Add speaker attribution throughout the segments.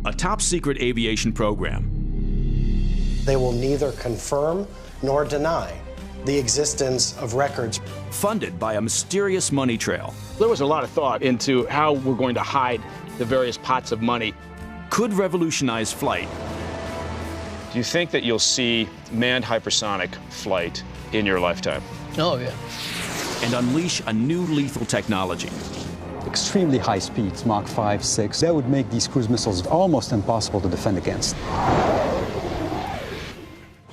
Speaker 1: a top-secret aviation program.
Speaker 2: They will neither confirm nor deny the existence of records
Speaker 1: Funded by a mysterious money trail.
Speaker 3: There was a lot of thought into how we're going to hide the various pots of money.
Speaker 1: Could revolutionize flight.
Speaker 3: Do you think that you'll see manned hypersonic flight in your lifetime?
Speaker 4: Oh, yeah.
Speaker 1: And unleash a new lethal technology.
Speaker 5: Extremely high speeds, Mach 5, 6. That would make these cruise missiles almost impossible to defend against.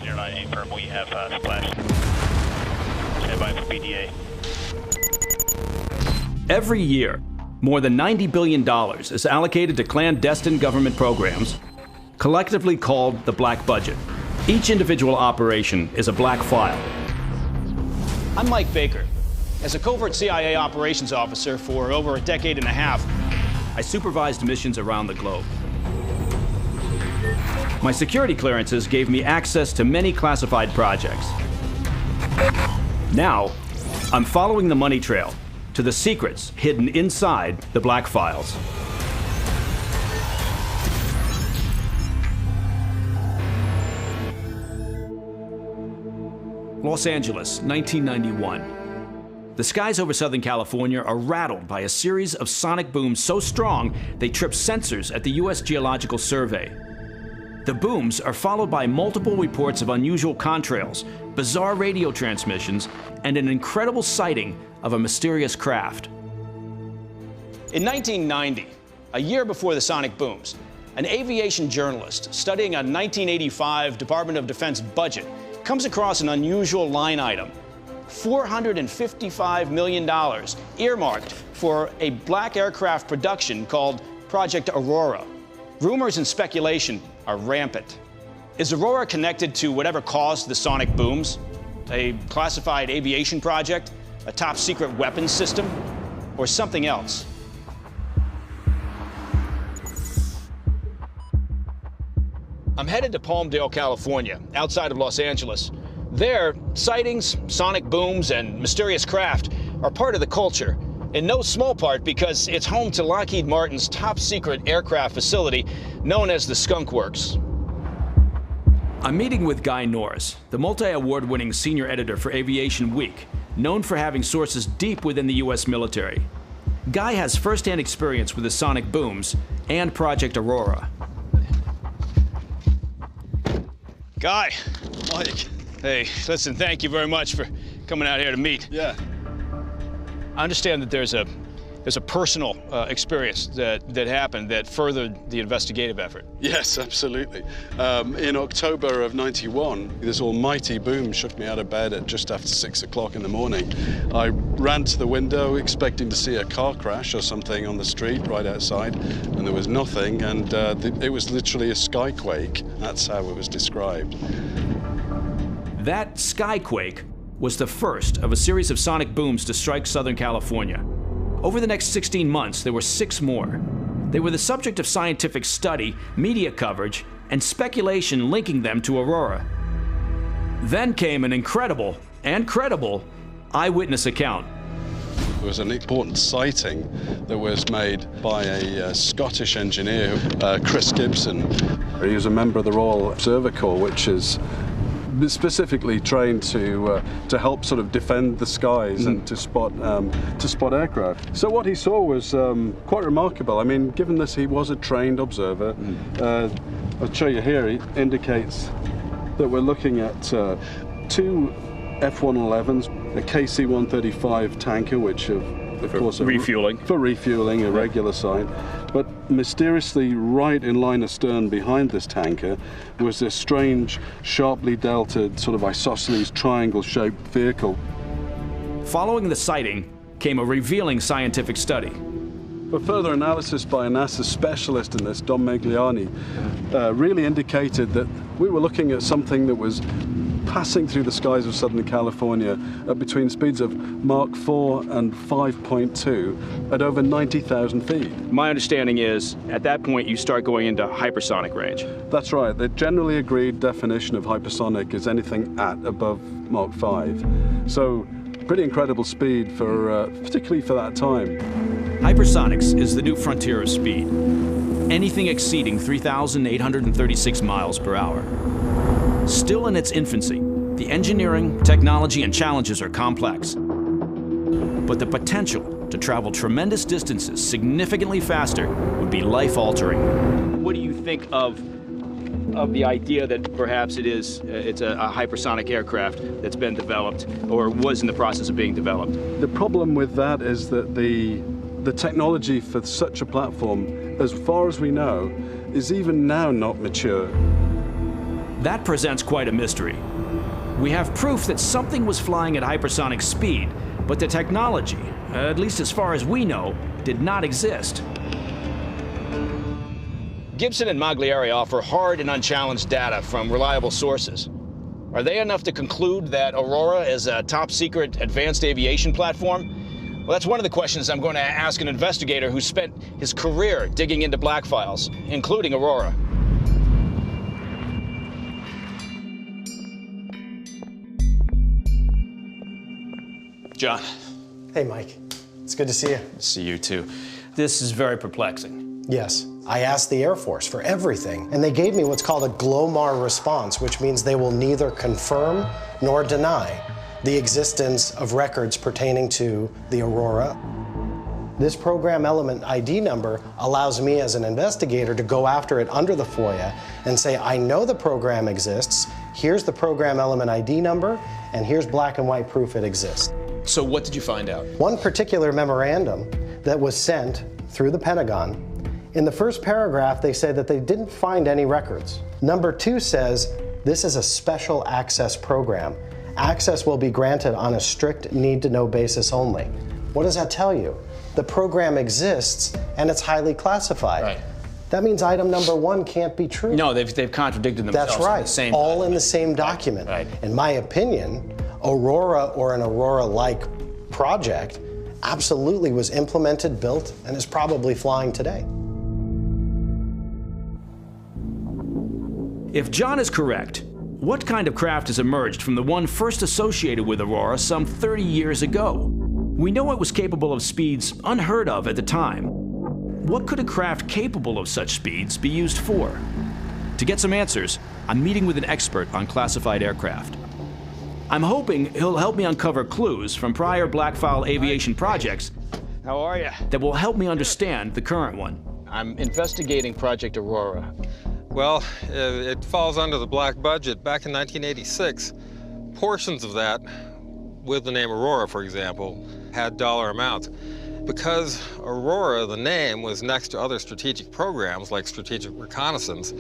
Speaker 6: 09 firm, we have splash. Stand by for PDA.
Speaker 1: Every year, more than $90 billion is allocated to clandestine government programs, collectively called the Black Budget. Each individual operation is a black file.
Speaker 7: I'm Mike Baker. As a covert CIA operations officer for over a decade and a half,
Speaker 1: I supervised missions around the globe. My security clearances gave me access to many classified projects. Now, I'm following the money trail to the secrets hidden inside the black files. Los Angeles, 1991. The skies over Southern California are rattled by a series of sonic booms so strong they trip sensors at the U.S. Geological Survey. The booms are followed by multiple reports of unusual contrails, bizarre radio transmissions, and an incredible sighting of a mysterious craft.
Speaker 7: in 1990, a year before the sonic booms, an aviation journalist studying a 1985 Department of Defense budget comes across an unusual line item. $455 million earmarked for a black aircraft production called Project Aurora. Rumors and speculation are rampant. Is Aurora connected to whatever caused the sonic booms? A classified aviation project? A top secret weapons system? Or something else? I'm headed to Palmdale, California, outside of Los Angeles. There, sightings, sonic booms, and mysterious craft are part of the culture, in no small part because it's home to Lockheed Martin's top-secret aircraft facility known as the Skunk Works.
Speaker 1: I'm meeting with Guy Norris, the multi-award-winning senior editor for Aviation Week, known for having sources deep within the U.S. military. Guy has first-hand experience with the sonic booms and Project Aurora.
Speaker 7: Guy.
Speaker 8: Mike.
Speaker 7: Hey, listen, thank you very much for coming out here to meet.
Speaker 8: Yeah.
Speaker 7: I understand that there's a personal experience that happened that furthered the investigative effort.
Speaker 8: Yes, absolutely. In October of '91, this almighty boom shook me out of bed at just after 6 o'clock in the morning. I ran to the window expecting to see a car crash or something on the street right outside, and there was nothing, and it was literally a skyquake. That's how it was described.
Speaker 1: That skyquake was the first of a series of sonic booms to strike Southern California. Over the next 16 months, there were 6 more. They were the subject of scientific study, media coverage, and speculation linking them to Aurora. Then came an incredible and credible eyewitness account.
Speaker 8: There was an important sighting that was made by a Scottish engineer, Chris Gibson. He was a member of the Royal Observer Corps, which is specifically trained to help sort of defend the skies and to spot aircraft. So what he saw was quite remarkable. I mean, given this, he was a trained observer. I'll show you here. It indicates that we're looking at 2 F-111s, a KC-135 tanker, which of course
Speaker 7: refueling.
Speaker 8: For refueling, a regular site. But mysteriously, right in line astern behind this tanker was this strange, sharply deltoed, sort of isosceles triangle-shaped vehicle.
Speaker 1: Following the sighting came a revealing scientific study.
Speaker 8: But further analysis by a NASA specialist in this, Don Megliani, really indicated that we were looking at something that was passing through the skies of Southern California at between speeds of Mach 4 and 5.2 at over 90,000 feet.
Speaker 7: My understanding is, at that point, you start going into hypersonic range.
Speaker 8: That's right. The generally agreed definition of hypersonic is anything at above Mach 5. So, pretty incredible speed for, particularly for that time.
Speaker 1: Hypersonics is the new frontier of speed. Anything exceeding 3,836 miles per hour. Still in its infancy, the engineering, technology, and challenges are complex. But the potential to travel tremendous distances significantly faster would be life-altering.
Speaker 7: What do you think of the idea that perhaps it's a hypersonic aircraft that's been developed or was in the process of being developed?
Speaker 8: The problem with that is that the technology for such a platform, as far as we know, is even now not mature.
Speaker 1: That presents quite a mystery. We have proof that something was flying at hypersonic speed, but the technology, at least as far as we know, did not exist.
Speaker 7: Gibson and Magliari offer hard and unchallenged data from reliable sources. Are they enough to conclude that Aurora is a top-secret advanced aviation platform? Well, that's one of the questions I'm going to ask an investigator who spent his career digging into black files, including Aurora. John.
Speaker 2: Hey, Mike. It's good to see you.
Speaker 7: See you too.
Speaker 1: This is very perplexing.
Speaker 2: Yes. I asked the Air Force for everything, and they gave me what's called a GLOMAR response, which means they will neither confirm nor deny the existence of records pertaining to the Aurora. This program element ID number allows me as an investigator to go after it under the FOIA and say, I know the program exists, here's the program element ID number, and here's black and white proof it exists.
Speaker 7: So what did you find out?
Speaker 2: One particular memorandum that was sent through the Pentagon, in the first paragraph, they say that they didn't find any records. Number 2 says, this is a special access program. Access will be granted on a strict need-to-know basis only. What does that tell you? The program exists and it's highly classified.
Speaker 7: Right.
Speaker 2: That means item number 1 can't be true.
Speaker 7: No, they've contradicted themselves.
Speaker 2: That's right.
Speaker 7: In the same
Speaker 2: all
Speaker 7: document.
Speaker 2: In the same document.
Speaker 7: Right.
Speaker 2: In my opinion, Aurora or an Aurora-like project absolutely was implemented, built, and is probably flying today.
Speaker 1: If John is correct, what kind of craft has emerged from the one first associated with Aurora some 30 years ago? We know it was capable of speeds unheard of at the time. What could a craft capable of such speeds be used for? To get some answers, I'm meeting with an expert on classified aircraft. I'm hoping he'll help me uncover clues from prior black-file aviation projects.
Speaker 7: How are you?
Speaker 1: That will help me understand the current one.
Speaker 7: I'm investigating Project Aurora.
Speaker 4: Well, it falls under the black budget. Back in 1986, portions of that, with the name Aurora, for example, had dollar amounts. Because Aurora, the name, was next to other strategic programs like strategic reconnaissance,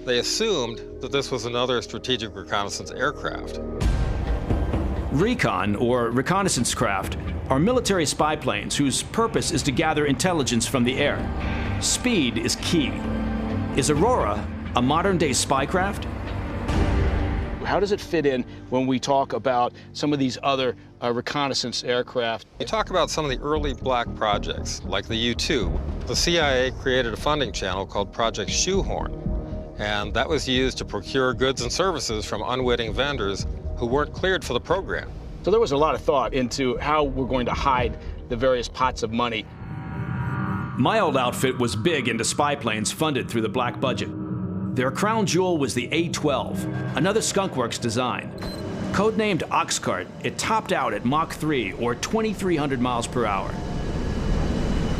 Speaker 4: they assumed that this was another strategic reconnaissance aircraft.
Speaker 1: Recon, or reconnaissance craft, are military spy planes whose purpose is to gather intelligence from the air. Speed is key. Is Aurora a modern-day spy craft?
Speaker 7: How does it fit in when we talk about some of these other reconnaissance aircraft?
Speaker 4: You talk about some of the early black projects, like the U-2. The CIA created a funding channel called Project Shoehorn, and that was used to procure goods and services from unwitting vendors who weren't cleared for the program.
Speaker 7: So there was a lot of thought into how we're going to hide the various pots of money.
Speaker 1: My old outfit was big into spy planes funded through the black budget. Their crown jewel was the A-12, another skunkworks design. Codenamed Oxcart, it topped out at Mach 3, or 2,300 miles per hour.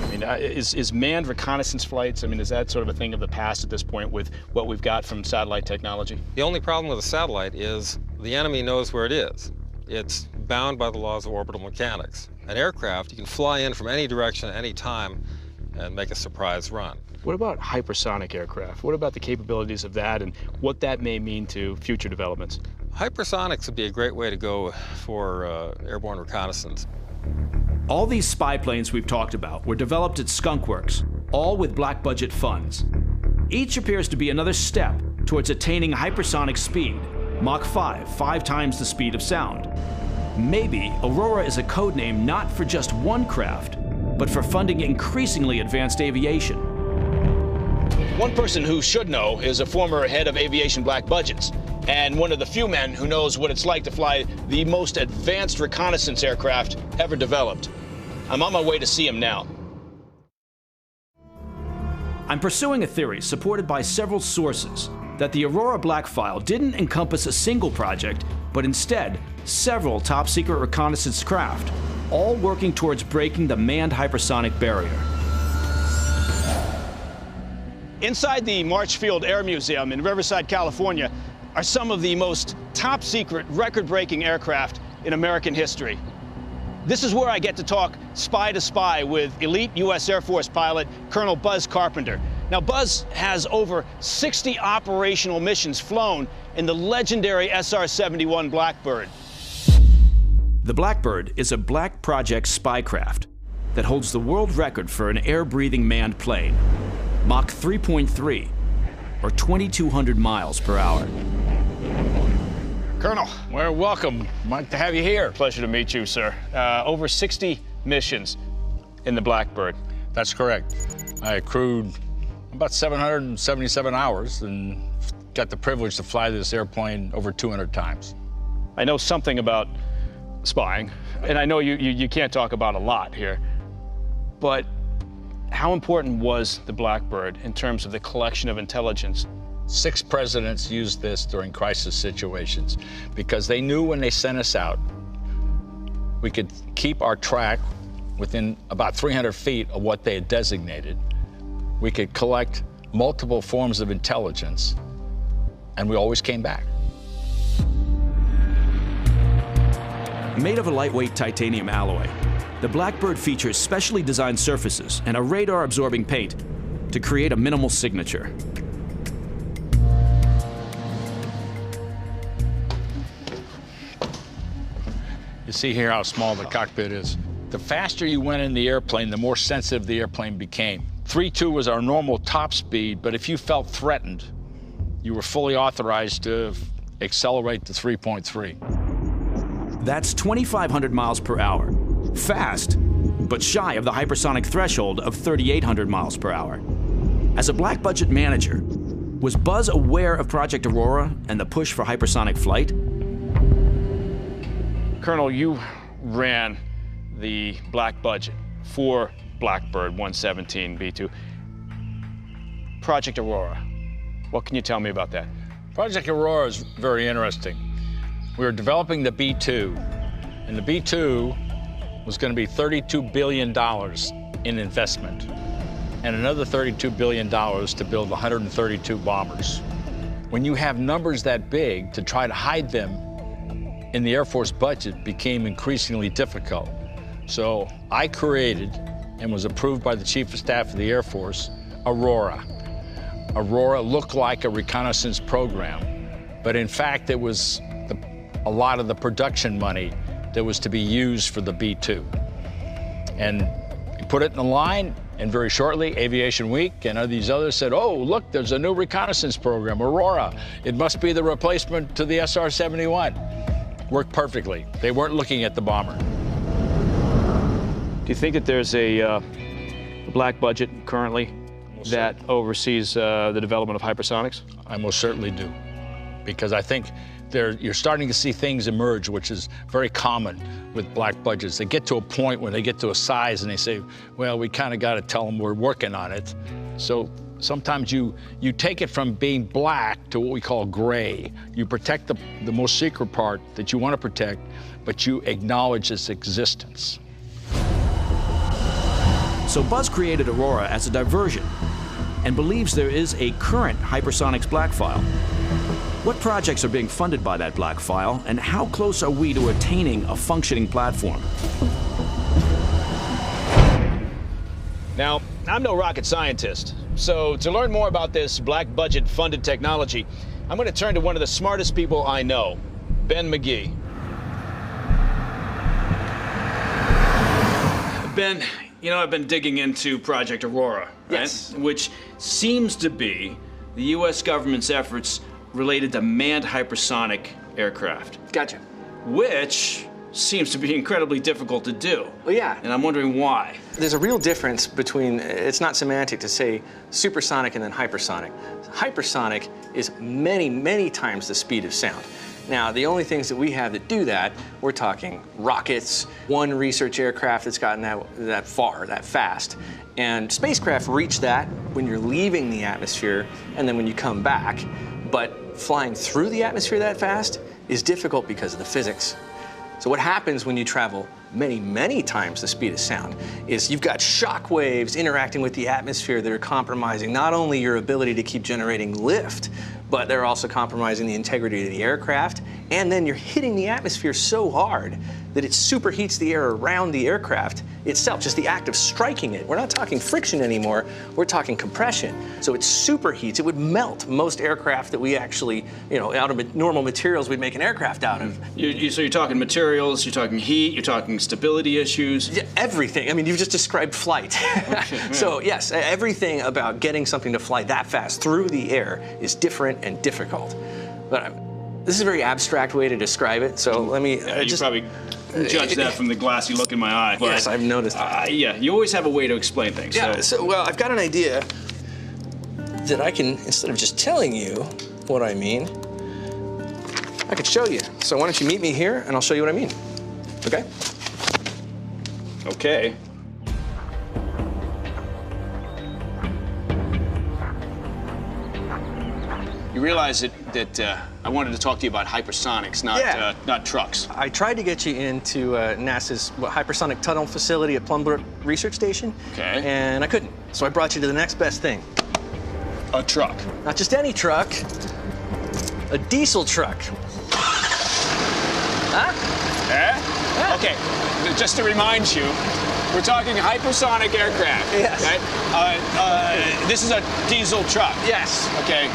Speaker 7: I mean, is manned reconnaissance flights, I mean, is that sort of a thing of the past at this point with what we've got from satellite technology?
Speaker 4: The only problem with a satellite is the enemy knows where it is. It's bound by the laws of orbital mechanics. An aircraft, you can fly in from any direction at any time and make a surprise run.
Speaker 7: What about hypersonic aircraft? What about the capabilities of that and what that may mean to future developments?
Speaker 4: Hypersonics would be a great way to go for airborne reconnaissance.
Speaker 1: All these spy planes we've talked about were developed at skunkworks, all with black budget funds. Each appears to be another step towards attaining hypersonic speed, Mach 5 times the speed of sound. Maybe Aurora is a code name not for just one craft, but for funding increasingly advanced aviation.
Speaker 7: One person who should know is a former head of aviation black budgets, and one of the few men who knows what it's like to fly the most advanced reconnaissance aircraft ever developed. I'm on my way to see him now.
Speaker 1: I'm pursuing a theory supported by several sources that the Aurora black file didn't encompass a single project, but instead several top-secret reconnaissance craft, all working towards breaking the manned hypersonic barrier.
Speaker 7: Inside the Marchfield Air Museum in Riverside, California, are some of the most top-secret, record-breaking aircraft in American history. This is where I get to talk spy to spy with elite U.S. Air Force pilot Colonel Buzz Carpenter. Now, Buzz has over 60 operational missions flown in the legendary SR-71 Blackbird.
Speaker 1: The Blackbird is a Black Project spycraft that holds the world record for an air-breathing manned plane, Mach 3.3, or 2,200 miles per hour.
Speaker 7: Colonel,
Speaker 3: Well, welcome. Mike, to have you here.
Speaker 7: pleasure to meet you, sir. Over 60 missions in the Blackbird.
Speaker 9: That's correct. I accrued about 777 hours and got the privilege to fly this airplane over 200 times.
Speaker 7: I know something about spying, and I know you can't talk about a lot here, but how important was the Blackbird in terms of the collection of intelligence?
Speaker 9: 6 presidents used this during crisis situations because they knew when they sent us out, we could keep our track within about 300 feet of what they had designated. We could collect multiple forms of intelligence, and we always came back.
Speaker 1: Made of a lightweight titanium alloy, the Blackbird features specially designed surfaces and a radar-absorbing paint to create a minimal signature.
Speaker 9: You see here how small the cockpit is. The faster you went in the airplane, the more sensitive the airplane became. 3.2 was our normal top speed, but if you felt threatened, you were fully authorized to accelerate to 3.3.
Speaker 1: That's 2,500 miles per hour. Fast, but shy of the hypersonic threshold of 3,800 miles per hour. As a black budget manager, was Buzz aware of Project Aurora and the push for hypersonic flight?
Speaker 7: Colonel, you ran the black budget for Blackbird 117 B2. Project Aurora, what can you tell me about that?
Speaker 9: Project Aurora is very interesting. We were developing the B2, and the B2 was going to be $32 billion in investment, and another $32 billion to build 132 bombers. When you have numbers that big, to try to hide them in the Air Force budget became increasingly difficult. So I created, and was approved by the Chief of Staff of the Air Force, Aurora. Aurora looked like a reconnaissance program, but in fact it was a lot of the production money that was to be used for the B2. And we put it in the line, and very shortly, Aviation Week and these others said, oh, look, there's a new reconnaissance program, Aurora. It must be the replacement to the SR-71. Worked perfectly. They weren't looking at the bomber.
Speaker 7: Do you think that there's a black budget currently that oversees the development of hypersonics?
Speaker 9: I most certainly do, because I think you're starting to see things emerge, which is very common with black budgets. They get to a point when they get to a size and they say, well, we kind of got to tell them we're working on it. So sometimes you take it from being black to what we call gray. You protect the most secret part that you want to protect, but you acknowledge its existence.
Speaker 1: So Buzz created Aurora as a diversion and believes there is a current hypersonics black file. What projects are being funded by that black file, and how close are we to attaining a functioning platform?
Speaker 7: Now, I'm no rocket scientist, so to learn more about this black budget funded technology, I'm going to turn to one of the smartest people I know, Ben McGee. Ben, you know, I've been digging into Project Aurora, right?
Speaker 10: Yes.
Speaker 7: Which seems to be the U.S. government's efforts related to manned hypersonic aircraft.
Speaker 10: Gotcha.
Speaker 7: Which seems to be incredibly difficult to do.
Speaker 10: Well, yeah.
Speaker 7: And I'm wondering why.
Speaker 10: There's a real difference between, it's not semantic to say supersonic and then hypersonic. Hypersonic is many, many times the speed of sound. Now, the only things that we have that do that, we're talking rockets, one research aircraft that's gotten that far, that fast. And spacecraft reach that when you're leaving the atmosphere and then when you come back. But flying through the atmosphere that fast is difficult because of the physics. So what happens when you travel many, many times the speed of sound is you've got shock waves interacting with the atmosphere that are compromising not only your ability to keep generating lift, but they're also compromising the integrity of the aircraft. And then you're hitting the atmosphere so hard that it superheats the air around the aircraft itself, just the act of striking it. We're not talking friction anymore, we're talking compression. So it superheats, it would melt most aircraft that we actually, out of normal materials we'd make an aircraft out of.
Speaker 1: So you're talking materials, you're talking heat, you're talking stability issues?
Speaker 10: Yeah, everything. I mean, you've just described flight. Okay, so yes, everything about getting something to fly that fast through the air is different and difficult. But this is a very abstract way to describe it, so let me
Speaker 1: you probably judge that from the glassy look in my eye. But,
Speaker 10: yes, I've noticed.
Speaker 1: Yeah, you always have a way to explain things.
Speaker 10: Yeah, well, I've got an idea that I can, instead of just telling you what I mean, I could show you. So why don't you meet me here, and I'll show you what I mean, okay?
Speaker 1: Okay. You realize that I wanted to talk to you about hypersonics, not trucks.
Speaker 10: I tried to get you into NASA's hypersonic tunnel facility at Plumbrook Research Station.
Speaker 1: Okay.
Speaker 10: And I couldn't. So I brought you to the next best thing.
Speaker 1: A truck.
Speaker 10: Not just any truck, a diesel truck. Huh?
Speaker 1: Yeah? Okay, just to remind you, we're talking hypersonic aircraft.
Speaker 10: Yes.
Speaker 1: Right? This is a diesel truck.
Speaker 10: Yes.
Speaker 1: Okay.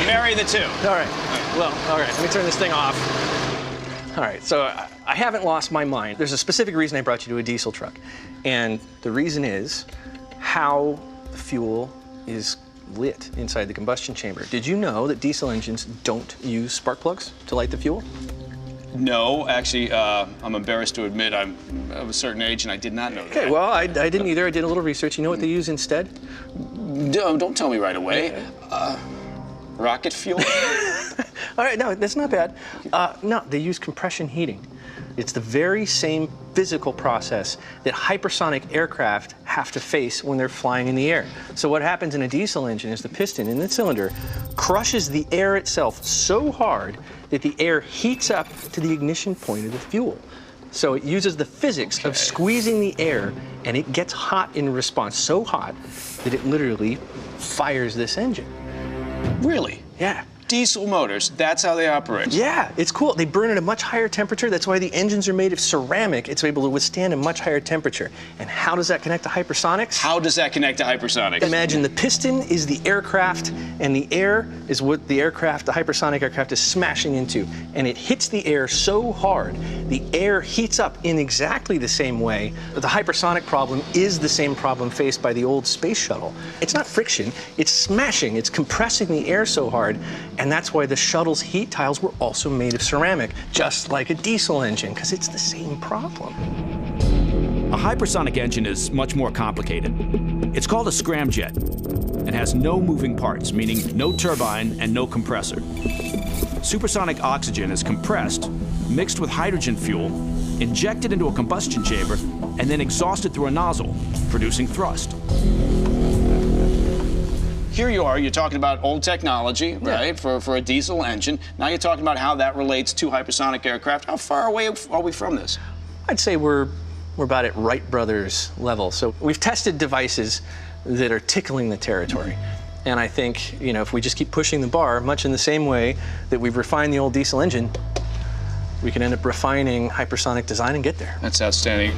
Speaker 1: Marry the two.
Speaker 10: All right. Well, all right. Let me turn this thing off. All right. So I haven't lost my mind. There's a specific reason I brought you to a diesel truck. And the reason is how the fuel is lit inside the combustion chamber. Did you know that diesel engines don't use spark plugs to light the fuel?
Speaker 1: No, actually, I'm embarrassed to admit I'm of a certain age and I did not know that.
Speaker 10: Okay, well, I didn't either. I did a little research. You know what they use instead?
Speaker 1: Don't tell me right away. Rocket fuel?
Speaker 10: All right, no, that's not bad. No, they use compression heating. It's the very same physical process that hypersonic aircraft have to face when they're flying in the air. So what happens in a diesel engine is the piston in the cylinder crushes the air itself so hard that the air heats up to the ignition point of the fuel. So it uses the physics of squeezing the air, and it gets hot in response, so hot that it literally fires this engine.
Speaker 1: Really?
Speaker 10: Yeah.
Speaker 1: Diesel motors, that's how they operate.
Speaker 10: Yeah, it's cool. They burn at a much higher temperature. That's why the engines are made of ceramic. It's able to withstand a much higher temperature. And how does that connect to hypersonics?
Speaker 1: How does that connect to hypersonics?
Speaker 10: Imagine the piston is the aircraft, and the air is what the aircraft, the hypersonic aircraft, is smashing into. And it hits the air so hard, the air heats up in exactly the same way. The hypersonic problem is the same problem faced by the old space shuttle. It's not friction, it's smashing, it's compressing the air so hard. And that's why the shuttle's heat tiles were also made of ceramic, just like a diesel engine, because it's the same problem.
Speaker 1: A hypersonic engine is much more complicated. It's called a scramjet and has no moving parts, meaning no turbine and no compressor. Supersonic oxygen is compressed, mixed with hydrogen fuel, injected into a combustion chamber, and then exhausted through a nozzle, producing thrust. Here you are, you're talking about old technology, right, for a diesel engine. Now you're talking about how that relates to hypersonic aircraft. How far away are we from this?
Speaker 10: I'd say we're about at Wright Brothers level. So we've tested devices that are tickling the territory. And I think, if we just keep pushing the bar, much in the same way that we've refined the old diesel engine, we can end up refining hypersonic design and get there.
Speaker 1: That's outstanding.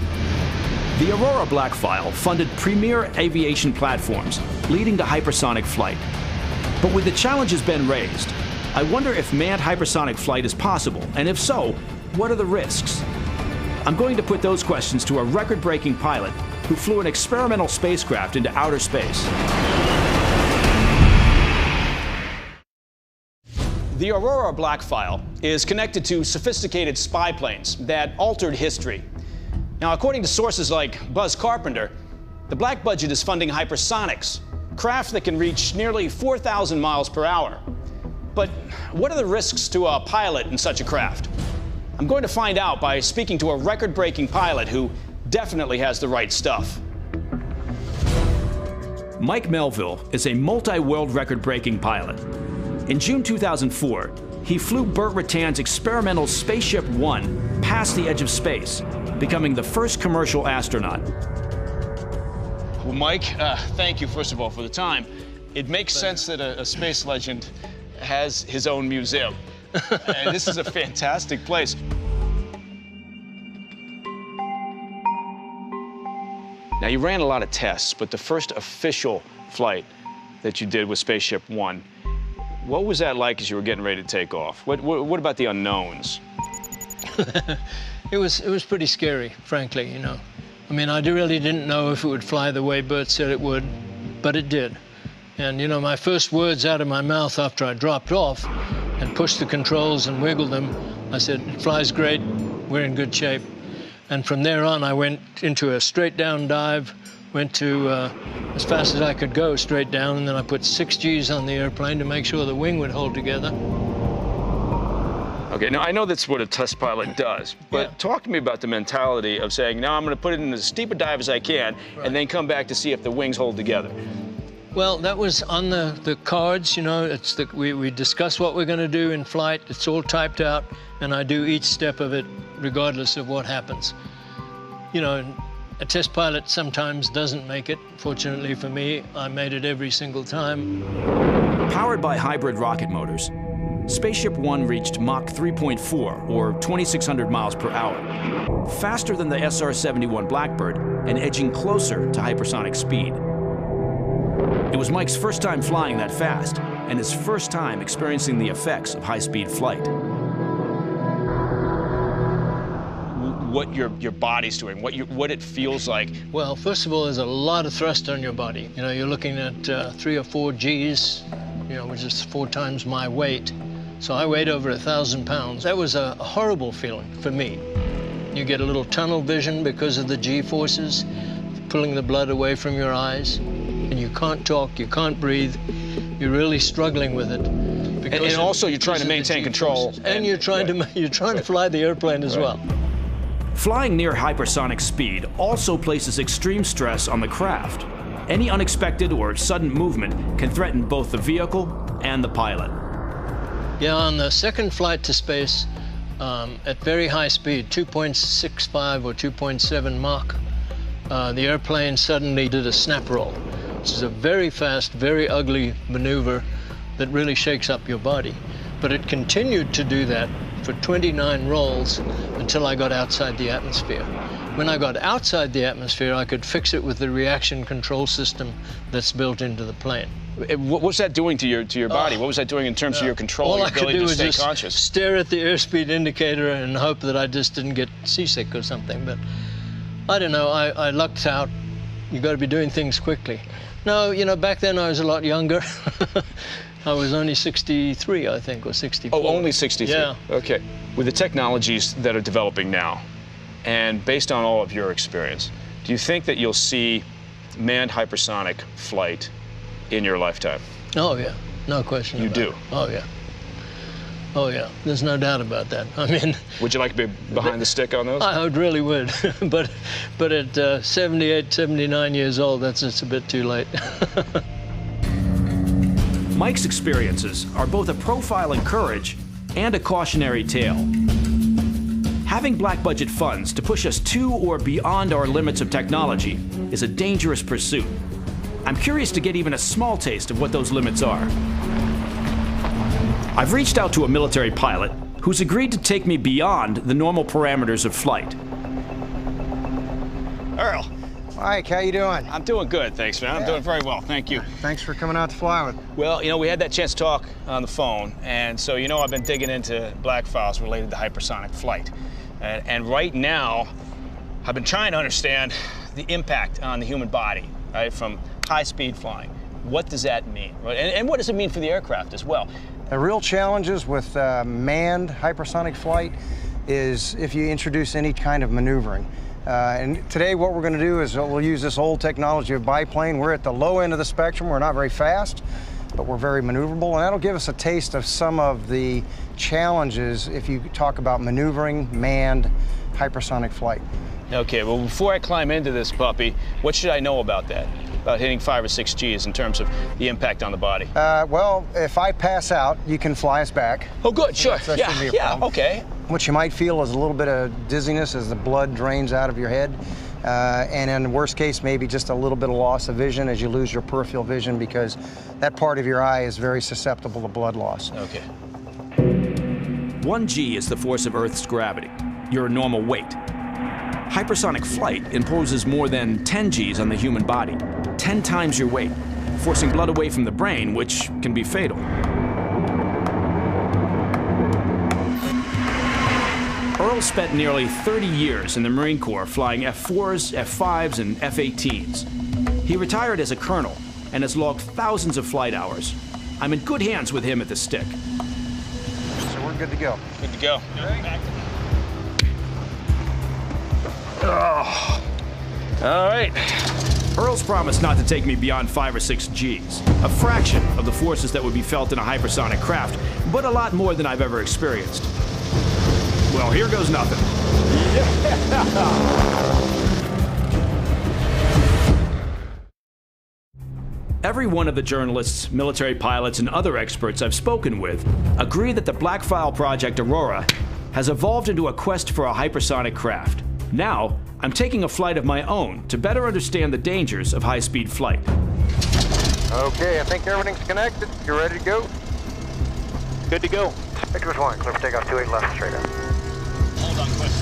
Speaker 1: The Aurora Black File funded premier aviation platforms, leading to hypersonic flight. But with the challenges been raised, I wonder if manned hypersonic flight is possible, and if so, what are the risks? I'm going to put those questions to a record-breaking pilot who flew an experimental spacecraft into outer space. The Aurora Black File is connected to sophisticated spy planes that altered history. Now, according to sources like Buzz Carpenter, the black budget is funding hypersonics, craft that can reach nearly 4,000 miles per hour.
Speaker 7: But what are the risks to a pilot in such a craft? I'm going to find out by speaking to a record-breaking pilot who definitely has the right stuff.
Speaker 1: Mike Melville is a multi-world record-breaking pilot. In June 2004, he flew Burt Rutan's experimental Spaceship One past the edge of space, becoming the first commercial astronaut.
Speaker 7: Well, Mike, thank you, first of all, for the time. It makes sense that a space legend has his own museum. And this is a fantastic place. Now, you ran a lot of tests, but the first official flight that you did with Spaceship One, what was that like as you were getting ready to take off? What about the unknowns?
Speaker 11: It was pretty scary, frankly, you know. I mean, I really didn't know if it would fly the way Burt said it would, but it did. And, you know, my first words out of my mouth after I dropped off and pushed the controls and wiggled them, I said, "It flies great, we're in good shape." And from there on, I went into a straight down dive, went to as fast as I could go straight down, and then I put 6 Gs on the airplane to make sure the wing would hold together.
Speaker 3: Okay, now I know that's what a test pilot does, but talk to me about the mentality of saying, now I'm going to put it in as steep a dive as I can, and then come back to see if the wings hold together.
Speaker 11: Well, that was on the cards, you know. We discuss what we're going to do in flight. It's all typed out, and I do each step of it regardless of what happens. You know, a test pilot sometimes doesn't make it. Fortunately for me, I made it every single time.
Speaker 1: Powered by hybrid rocket motors, Spaceship One reached Mach 3.4, or 2,600 miles per hour, faster than the SR-71 Blackbird and edging closer to hypersonic speed. It was Mike's first time flying that fast, and his first time experiencing the effects of high-speed flight.
Speaker 7: What your body's doing, what it feels like.
Speaker 11: Well, first of all, there's a lot of thrust on your body. You know, you're looking at 3 or 4 Gs, you know, which is 4 times my weight. So I weighed over 1,000 pounds. That was a horrible feeling for me. You get a little tunnel vision because of the G forces, pulling the blood away from your eyes. And you can't talk, you can't breathe. You're really struggling with it.
Speaker 7: And also you're trying to maintain control.
Speaker 11: And you're trying to fly the airplane as well.
Speaker 1: Flying near hypersonic speed also places extreme stress on the craft. Any unexpected or sudden movement can threaten both the vehicle and the pilot.
Speaker 11: Yeah, on the second flight to space, at very high speed, 2.65 or 2.7 Mach, the airplane suddenly did a snap roll. This is a very fast, very ugly maneuver that really shakes up your body. But it continued to do that for 29 rolls until I got outside the atmosphere. When I got outside the atmosphere, I could fix it with the reaction control system that's built into the plane.
Speaker 7: What was that doing to your body? What was that doing in terms of your control?
Speaker 11: All
Speaker 7: your
Speaker 11: I could
Speaker 7: ability
Speaker 11: do
Speaker 7: to
Speaker 11: was
Speaker 7: stay
Speaker 11: just
Speaker 7: conscious?
Speaker 11: stare at the airspeed indicator and hope that I just didn't get seasick or something. But I don't know, I lucked out. You got to be doing things quickly. No, you know, back then I was a lot younger. I was only 63, I think, or 64.
Speaker 7: Oh, only 63?
Speaker 11: Yeah.
Speaker 7: Okay. With the technologies that are developing now, and based on all of your experience, do you think that you'll see manned hypersonic flight in your lifetime?
Speaker 11: Oh, yeah. No question about it.
Speaker 7: You do?
Speaker 11: Oh, yeah. Oh, yeah. There's no doubt about that. I mean...
Speaker 7: Would you like to be behind the stick on those?
Speaker 11: I really would. but at 78, 79 years old, it's a bit too late.
Speaker 1: Mike's experiences are both a profile in courage and a cautionary tale. Having black budget funds to push us to or beyond our limits of technology is a dangerous pursuit. I'm curious to get even a small taste of what those limits are. I've reached out to a military pilot who's agreed to take me beyond the normal parameters of flight.
Speaker 7: Earl.
Speaker 12: Mike, how you doing?
Speaker 7: I'm doing good, thanks, man. I'm doing very well, thank you.
Speaker 12: Thanks for coming out to fly with me.
Speaker 7: Well, you know, we had that chance to talk on the phone, and so, you know, I've been digging into black files related to hypersonic flight. And right now, I've been trying to understand the impact on the human body, right, from high-speed flying. What does that mean? Right? And what does it mean for the aircraft as well?
Speaker 12: The real challenges with manned hypersonic flight is if you introduce any kind of maneuvering. And today what we're going to do is we'll use this old technology of biplane. We're at the low end of the spectrum. We're not very fast. but we're very maneuverable, and that'll give us a taste of some of the challenges if you talk about maneuvering manned hypersonic flight.
Speaker 7: Okay, well, before I climb into this puppy, what should I know about that? About hitting 5 or 6 Gs in terms of the impact on the body?
Speaker 12: Well, if I pass out, you can fly us back.
Speaker 7: Oh, good, sure.
Speaker 12: That shouldn't be a problem.
Speaker 7: Okay.
Speaker 12: What you might feel is a little bit of dizziness as the blood drains out of your head. And in the worst case, maybe just a little bit of loss of vision as you lose your peripheral vision, because that part of your eye is very susceptible to blood loss.
Speaker 7: Okay.
Speaker 1: 1 G is the force of Earth's gravity, your normal weight. Hypersonic flight imposes more than 10 Gs on the human body, 10 times your weight, forcing blood away from the brain, which can be fatal. Earl spent nearly 30 years in the Marine Corps flying F-4s, F-5s, and F-18s. He retired as a colonel and has logged thousands of flight hours. I'm in good hands with him at the stick.
Speaker 12: So we're good to go.
Speaker 7: Good to go. Oh. All right.
Speaker 1: Earl's promised not to take me beyond 5 or 6 Gs, a fraction of the forces that would be felt in a hypersonic craft, but a lot more than I've ever experienced. Well, here goes nothing. Every one of the journalists, military pilots, and other experts I've spoken with agree that the Blackfile Project Aurora has evolved into a quest for a hypersonic craft. Now, I'm taking a flight of my own to better understand the dangers of high-speed flight.
Speaker 12: Okay, I think everything's connected. You ready to go?
Speaker 6: Good to go.
Speaker 12: Victor 1, clear for takeoff 28 left, straight up.
Speaker 6: Hold on, quick.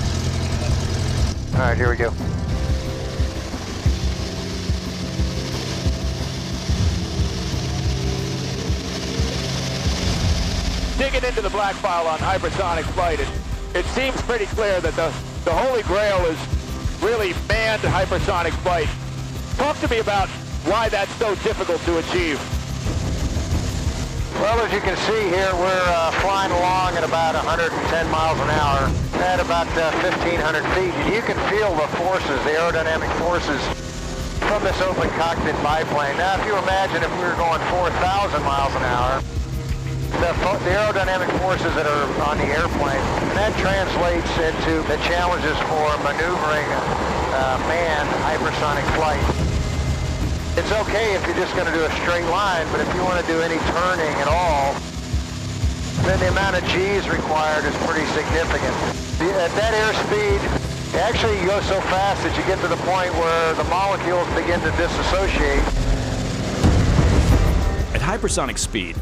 Speaker 12: All right, here we go.
Speaker 6: Digging into the black file on hypersonic flight, it seems pretty clear that the holy grail is really manned hypersonic flight. Talk to me about why that's so difficult to achieve.
Speaker 12: Well, as you can see here, we're flying along at about 110 miles an hour at about 1,500 feet. And you can feel the forces, the aerodynamic forces from this open cockpit biplane. Now, if you imagine if we were going 4,000 miles an hour, the aerodynamic forces that are on the airplane, and that translates into the challenges for maneuvering manned hypersonic flight. It's okay if you're just going to do a straight line, but if you want to do any turning at all, then the amount of G's required is pretty significant. At that airspeed, actually you go so fast that you get to the point where the molecules begin to disassociate.
Speaker 1: At hypersonic speed,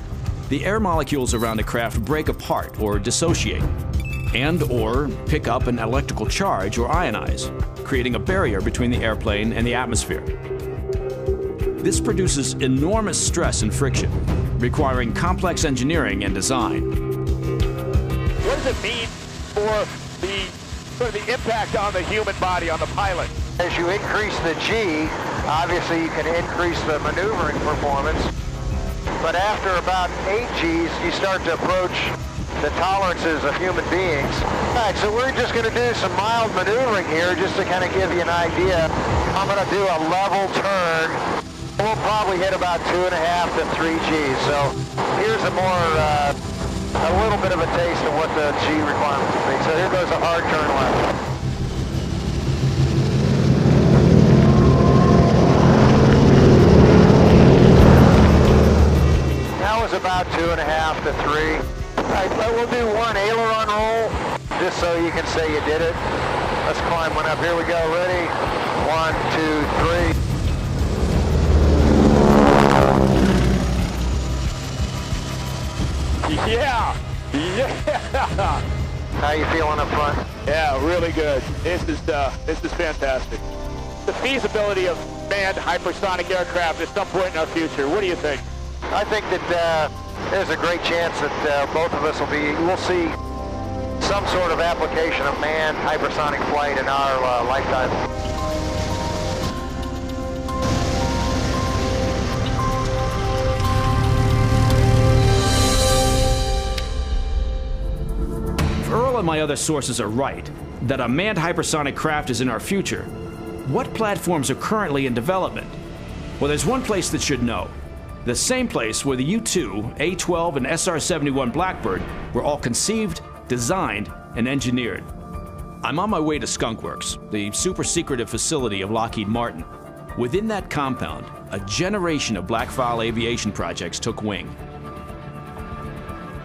Speaker 1: the air molecules around a craft break apart or dissociate, and/or pick up an electrical charge or ionize, creating a barrier between the airplane and the atmosphere. This produces enormous stress and friction, requiring complex engineering and design.
Speaker 6: What does it mean for the impact on the human body, on the pilot?
Speaker 12: As you increase the G, obviously you can increase the maneuvering performance. But after about 8 Gs, you start to approach the tolerances of human beings. All right, so we're just going to do some mild maneuvering here just to kind of give you an idea. I'm going to do a level turn. We'll probably hit about 2.5 to 3 Gs. So here's a little bit of a taste of what the G requirements will be. So here goes a hard turn left. About 2.5 to 3. All right, we'll do one aileron roll, just so you can say you did it. Let's climb one up. Here we go. Ready? 1, 2, 3.
Speaker 6: Yeah.
Speaker 12: How you feeling up front?
Speaker 6: Yeah, really good. This is fantastic. The feasibility of manned hypersonic aircraft at some point in our future. What do you think?
Speaker 12: I think that there's a great chance that both of us we'll see some sort of application of manned hypersonic flight in our lifetime.
Speaker 1: If Earl and my other sources are right, that a manned hypersonic craft is in our future, what platforms are currently in development? Well, there's one place that should know. The same place where the U-2, A-12, and SR-71 Blackbird were all conceived, designed, and engineered. I'm on my way to Skunk Works, the super-secretive facility of Lockheed Martin. Within that compound, a generation of black-file aviation projects took wing.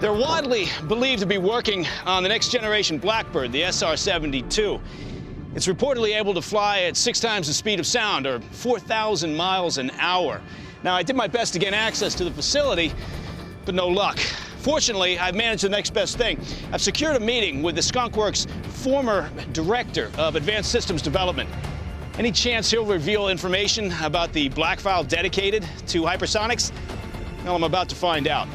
Speaker 7: They're widely believed to be working on the next generation Blackbird, the SR-72. It's reportedly able to fly at 6 times the speed of sound, or 4,000 miles an hour. Now, I did my best to gain access to the facility, but no luck. Fortunately, I've managed the next best thing. I've secured a meeting with the Skunk Works former director of Advanced Systems Development. Any chance he'll reveal information about the black file dedicated to hypersonics? Well, I'm about to find out.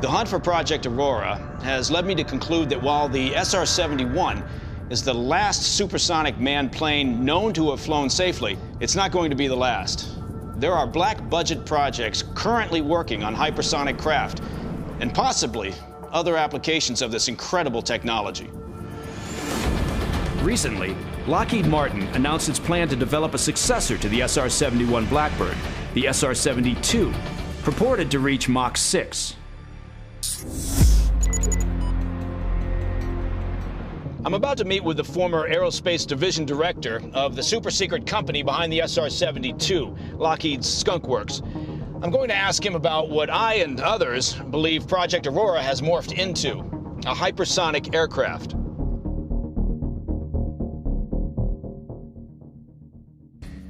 Speaker 7: The hunt for Project Aurora has led me to conclude that while the SR-71 is the last supersonic manned plane known to have flown safely, it's not going to be the last. There are black budget projects currently working on hypersonic craft and possibly other applications of this incredible technology.
Speaker 1: Recently, Lockheed Martin announced its plan to develop a successor to the SR-71 Blackbird, the SR-72, purported to reach Mach 6.
Speaker 7: I'm about to meet with the former Aerospace Division Director of the super-secret company behind the SR-72, Lockheed's Skunk Works. I'm going to ask him about what I and others believe Project Aurora has morphed into, a hypersonic aircraft.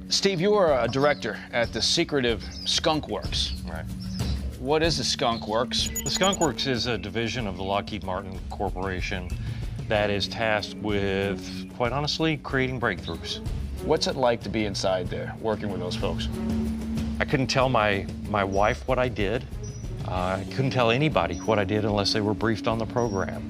Speaker 7: Steve, you are a director at the secretive Skunk Works.
Speaker 13: Right.
Speaker 7: What is the Skunk Works?
Speaker 13: The Skunk Works is a division of the Lockheed Martin Corporation that is tasked with, quite honestly, creating breakthroughs.
Speaker 7: What's it like to be inside there, working with those folks?
Speaker 13: I couldn't tell my wife what I did. I couldn't tell anybody what I did unless they were briefed on the program.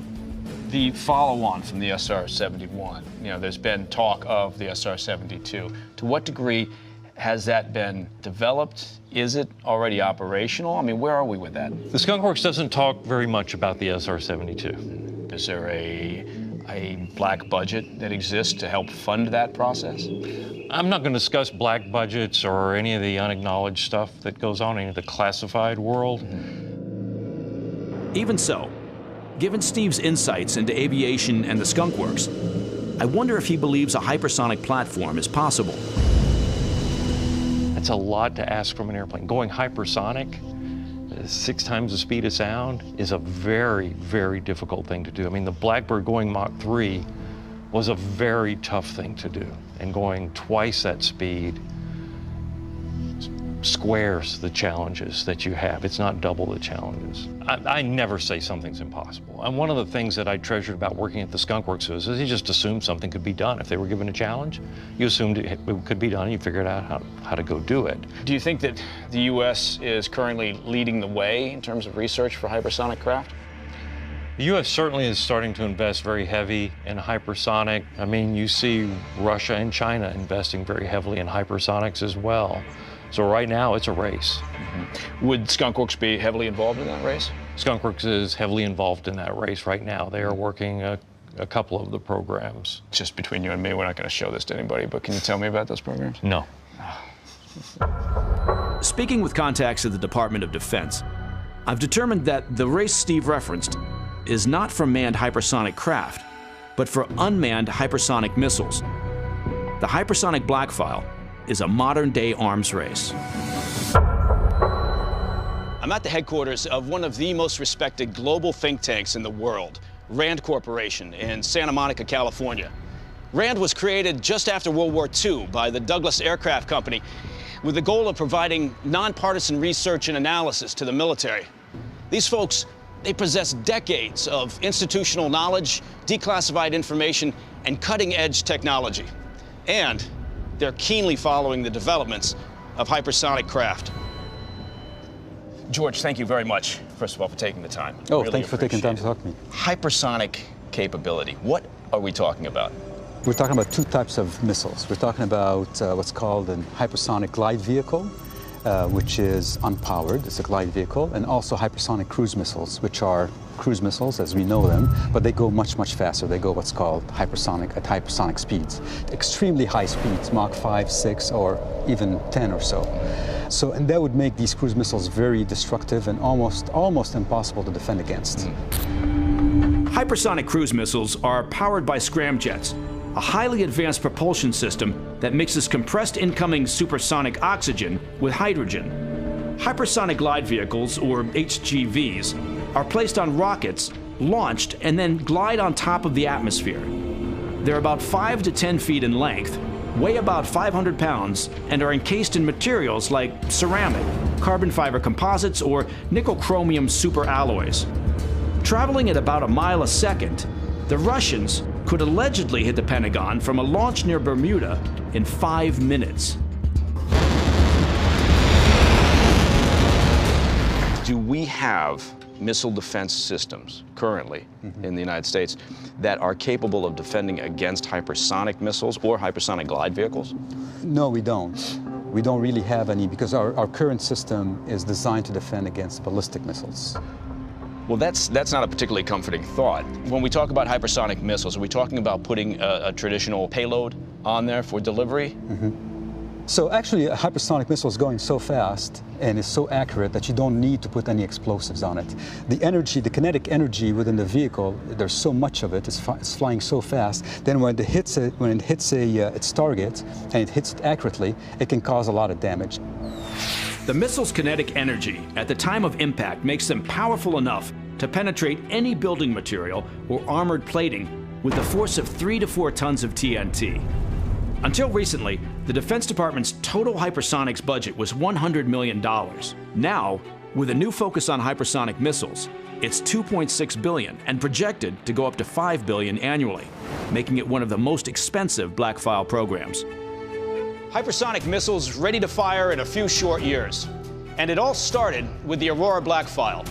Speaker 7: The follow-on from the SR-71, there's been talk of the SR-72. To what degree has that been developed? Is it already operational? I mean, where are we with that?
Speaker 13: The Skunk Works doesn't talk very much about the SR-72.
Speaker 7: Is there a black budget that exists to help fund that process?
Speaker 13: I'm not going to discuss black budgets or any of the unacknowledged stuff that goes on in the classified world.
Speaker 1: Even so, given Steve's insights into aviation and the Skunk Works, I wonder if he believes a hypersonic platform is possible.
Speaker 13: That's a lot to ask from an airplane. Going hypersonic, 6 times the speed of sound, is a very, very difficult thing to do. I mean, the Blackbird going Mach 3 was a very tough thing to do. And going twice that speed squares the challenges that you have. It's not double the challenges. I never say something's impossible. And one of the things that I treasured about working at the Skunk Works is you just assumed something could be done. If they were given a challenge, you assumed it could be done, and you figured out how to go do it.
Speaker 7: Do you think that the U.S. is currently leading the way in terms of research for hypersonic craft?
Speaker 13: The U.S. certainly is starting to invest very heavy in hypersonic. I mean, you see Russia and China investing very heavily in hypersonics as well. So right now, it's a race.
Speaker 7: Mm-hmm. Would Skunk Works be heavily involved in that race?
Speaker 13: Skunk Works is heavily involved in that race right now. They are working a couple of the programs.
Speaker 7: Just between you and me, we're not going to show this to anybody, but can you tell me about those programs?
Speaker 13: No.
Speaker 1: Speaking with contacts at the Department of Defense, I've determined that the race Steve referenced is not for manned hypersonic craft, but for unmanned hypersonic missiles. The hypersonic black file is a modern-day arms race. I'm at the headquarters of one of the most respected global think tanks in the world, RAND Corporation in Santa Monica, California. RAND was created just after World War II by the Douglas Aircraft Company with the goal of providing nonpartisan research and analysis to the military. These folks, they possess decades of institutional knowledge, declassified information, and cutting-edge technology. And they're keenly following the developments of hypersonic craft. George, thank you very much, first of all, for taking the time.
Speaker 5: Oh,
Speaker 1: really
Speaker 5: thanks for taking time to talk to me.
Speaker 1: Hypersonic capability, what are we talking about?
Speaker 5: We're talking about 2 types of missiles. We're talking about what's called an hypersonic glide vehicle, which is unpowered. It's a glide vehicle, and also hypersonic cruise missiles, which are cruise missiles as we know them, but they go much, much faster. They go what's called hypersonic, at hypersonic speeds. Extremely high speeds, Mach 5, 6, or even 10 or so. And that would make these cruise missiles very destructive and almost impossible to defend against.
Speaker 1: Hypersonic cruise missiles are powered by scramjets, a highly advanced propulsion system that mixes compressed incoming supersonic oxygen with hydrogen. Hypersonic glide vehicles, or HGVs, are placed on rockets, launched, and then glide on top of the atmosphere. They're about 5 to 10 feet in length, weigh about 500 pounds, and are encased in materials like ceramic, carbon fiber composites, or nickel-chromium superalloys. Traveling at about a mile a second, the Russians could allegedly hit the Pentagon from a launch near Bermuda in 5 minutes.
Speaker 3: Do we have missile defense systems currently in the United States that are capable of defending against hypersonic missiles or hypersonic glide vehicles?
Speaker 5: No, we don't. We don't really have any, because our current system is designed to defend against ballistic missiles.
Speaker 3: Well, that's not a particularly comforting thought. When we talk about hypersonic missiles, are we talking about putting a traditional payload on there for delivery?
Speaker 5: So actually, a hypersonic missile is going so fast and is so accurate that you don't need to put any explosives on it. The energy, the kinetic energy within the vehicle, there's so much of it, it's flying so fast, then when it hits its target and it hits it accurately, it can cause a lot of damage.
Speaker 1: The missile's kinetic energy at the time of impact makes them powerful enough to penetrate any building material or armored plating with the force of 3 to 4 tons of TNT. Until recently, the Defense Department's total hypersonics budget was $100 million. Now, with a new focus on hypersonic missiles, it's $2.6 billion and projected to go up to $5 billion annually, making it one of the most expensive black file programs.
Speaker 7: Hypersonic missiles ready to fire in a few short years. And it all started with the Aurora black file.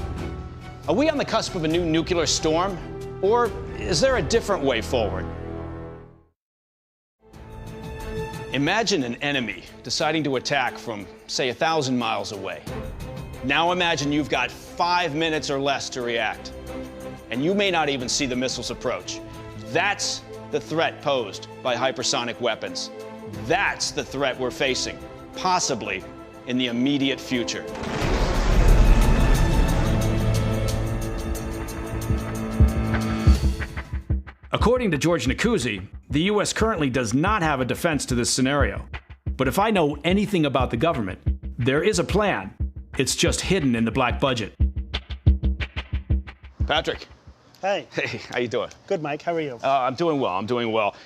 Speaker 7: Are we on the cusp of a new nuclear storm? Or is there a different way forward? Imagine an enemy deciding to attack from, say, 1,000 miles away. Now imagine you've got 5 minutes or less to react. And you may not even see the missiles approach. That's the threat posed by hypersonic weapons. That's the threat we're facing, possibly in the immediate future.
Speaker 1: According to George Nacuzzi, the U.S. currently does not have a defense to this scenario. But if I know anything about the government, there is a plan. It's just hidden in the black budget.
Speaker 3: Patrick.
Speaker 14: Hey.
Speaker 3: Hey, how you doing?
Speaker 14: Good, Mike. How are you?
Speaker 3: I'm doing well.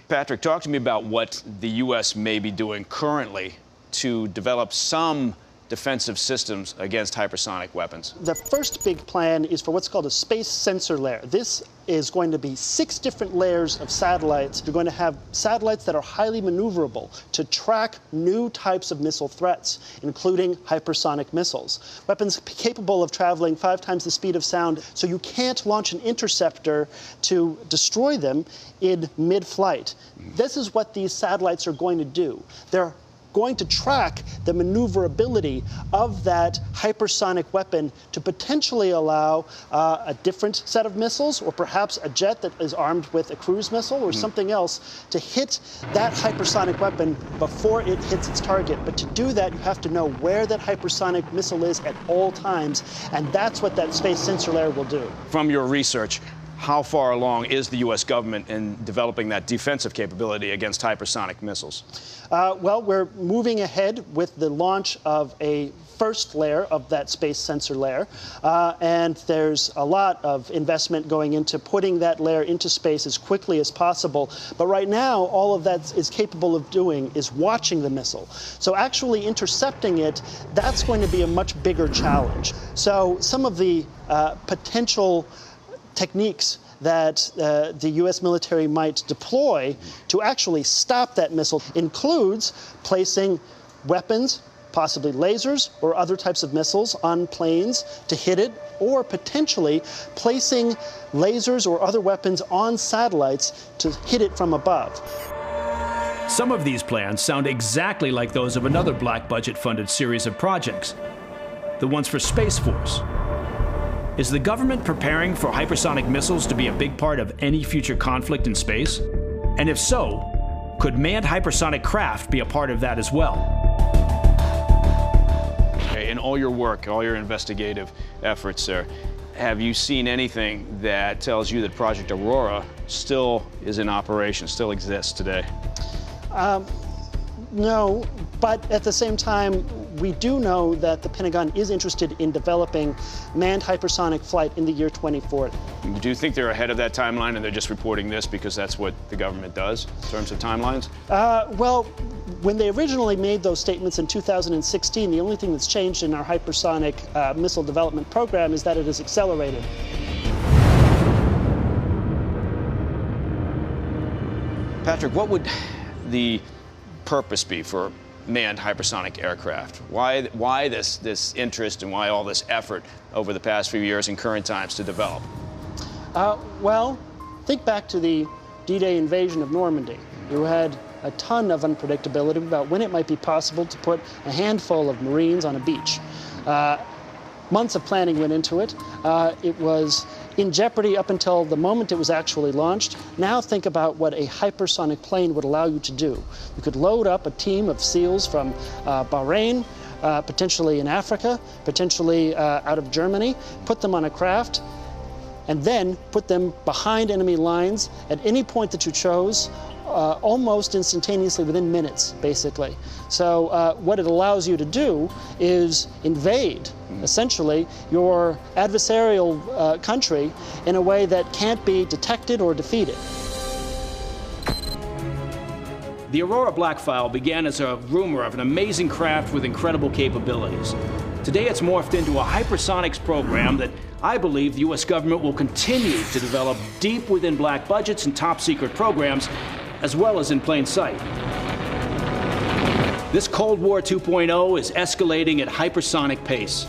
Speaker 3: Patrick, talk to me about what the U.S. may be doing currently to develop some defensive systems against hypersonic weapons.
Speaker 14: The first big plan is for what's called a space sensor layer. This is going to be 6 different layers of satellites. You're going to have satellites that are highly maneuverable to track new types of missile threats, including hypersonic missiles. Weapons capable of traveling 5 times the speed of sound, so you can't launch an interceptor to destroy them in mid-flight. This is what these satellites are going to do. They're going to track the maneuverability of that hypersonic weapon to potentially allow a different set of missiles, or perhaps a jet that is armed with a cruise missile or something else, to hit that hypersonic weapon before it hits its target. But to do that, you have to know where that hypersonic missile is at all times, and that's what that space sensor layer will do.
Speaker 3: From your research, how far along is the U.S. government in developing that defensive capability against hypersonic missiles?
Speaker 14: Well, we're moving ahead with the launch of a first layer of that space sensor layer, and there's a lot of investment going into putting that layer into space as quickly as possible. But right now, all of that is capable of doing is watching the missile. So actually intercepting it, that's going to be a much bigger challenge. So some of the potential techniques that the U.S. military might deploy to actually stop that missile includes placing weapons, possibly lasers or other types of missiles, on planes to hit it, or potentially placing lasers or other weapons on satellites to hit it from above.
Speaker 1: Some of these plans sound exactly like those of another black budget-funded series of projects, the ones for Space Force. Is the government preparing for hypersonic missiles to be a big part of any future conflict in space? And if so, could manned hypersonic craft be a part of that as well?
Speaker 3: Okay, in all your work, all your investigative efforts there, have you seen anything that tells you that Project Aurora still is in operation, still exists today?
Speaker 14: No, but at the same time, we do know that the Pentagon is interested in developing manned hypersonic flight in the year 2040.
Speaker 3: Do you think they're ahead of that timeline and they're just reporting this because that's what the government does in terms of timelines?
Speaker 14: Well, when they originally made those statements in 2016, the only thing that's changed in our hypersonic missile development program is that it is accelerated.
Speaker 3: Patrick, what would the purpose be for manned hypersonic aircraft? Why this interest and why all this effort over the past few years in current times to develop?
Speaker 14: Well, think back to the D-Day invasion of Normandy. You had a ton of unpredictability about when it might be possible to put a handful of Marines on a beach. Months of planning went into it. It was in jeopardy up until the moment it was actually launched. Now think about what a hypersonic plane would allow you to do. You could load up a team of SEALs from Bahrain, potentially in Africa, potentially out of Germany, put them on a craft, and then put them behind enemy lines at any point that you chose, almost instantaneously within minutes, basically. So what it allows you to do is invade, essentially, your adversarial country in a way that can't be detected or defeated.
Speaker 1: The Aurora Black File began as a rumor of an amazing craft with incredible capabilities. Today it's morphed into a hypersonics program that I believe the U.S. government will continue to develop deep within black budgets and top secret programs, as well as in plain sight. This Cold War 2.0 is escalating at hypersonic pace.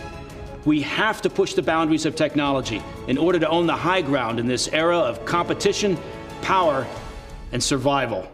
Speaker 1: We have to push the boundaries of technology in order to own the high ground in this era of competition, power, and survival.